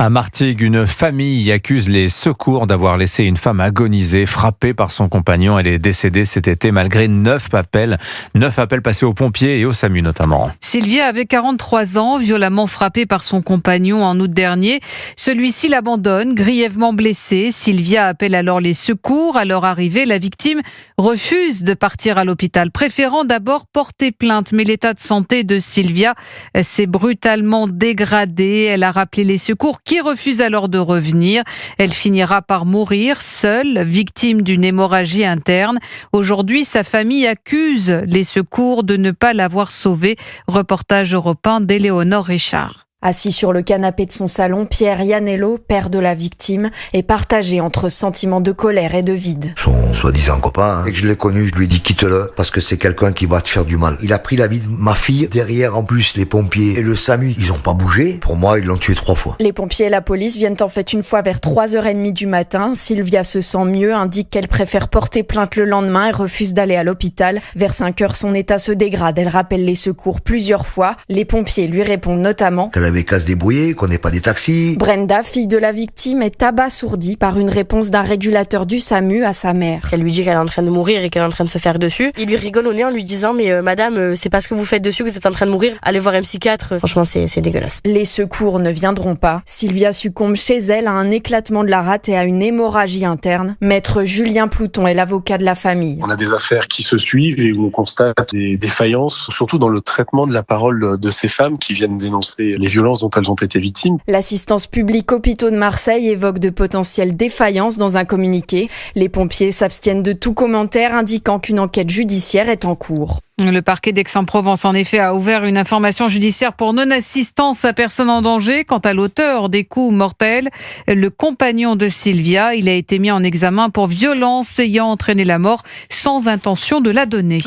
À Martigues, une famille accuse les secours d'avoir laissé une femme agoniser, frappée par son compagnon. Elle est décédée cet été malgré 9 appels passés aux pompiers et au SAMU notamment. Sylvia avait 43 ans, violemment frappée par son compagnon en août dernier. Celui-ci l'abandonne, grièvement blessée. Sylvia appelle alors les secours. À leur arrivée, la victime refuse de partir à l'hôpital, préférant d'abord porter plainte. Mais l'état de santé de Sylvia s'est brutalement dégradé. Elle a rappelé les secours qui refuse alors de revenir. Elle finira par mourir seule, victime d'une hémorragie interne. Aujourd'hui, sa famille accuse les secours de ne pas l'avoir sauvée. Reportage Europe 1 d'Éléonore Richard. Assis sur le canapé de son salon, Pierre Iannello, père de la victime, est partagé entre sentiments de colère et de vide. Son soi-disant copain, dès que je l'ai connu, je lui ai dit quitte-le parce que c'est quelqu'un qui va te faire du mal. Il a pris la vie de ma fille. Derrière, en plus, les pompiers et le SAMU, ils ont pas bougé. Pour moi, ils l'ont tué 3 fois. Les pompiers et la police viennent en fait une fois vers 3h30 du matin. Sylvia se sent mieux, indique qu'elle préfère porter plainte le lendemain et refuse d'aller à l'hôpital. Vers 5h, son état se dégrade. Elle rappelle les secours plusieurs fois. Les pompiers lui répondent notamment Elle avait qu'à se débrouiller, qu'on n'ait pas des taxis. Brenda, fille de la victime, est abasourdie par une réponse d'un régulateur du SAMU à sa mère. Elle lui dit qu'elle est en train de mourir et qu'elle est en train de se faire dessus. Il lui rigole au nez en lui disant mais madame, c'est parce que vous faites dessus que vous êtes en train de mourir. Allez voir un psychiatre. Franchement, c'est dégueulasse. Les secours ne viendront pas. Sylvia succombe chez elle à un éclatement de la rate et à une hémorragie interne. Maître Julien Plouton est l'avocat de la famille. On a des affaires qui se suivent et où on constate des défaillances, surtout dans le traitement de la parole de ces femmes qui viennent dénoncer les violences dont elles ont été victimes. L'assistance publique Hôpitaux de Marseille évoque de potentielles défaillances dans un communiqué. Les pompiers s'abstiennent de tout commentaire, indiquant qu'une enquête judiciaire est en cours. Le parquet d'Aix-en-Provence, en effet, a ouvert une information judiciaire pour non-assistance à personne en danger. Quant à l'auteur des coups mortels, le compagnon de Sylvia, il a été mis en examen pour violence ayant entraîné la mort sans intention de la donner.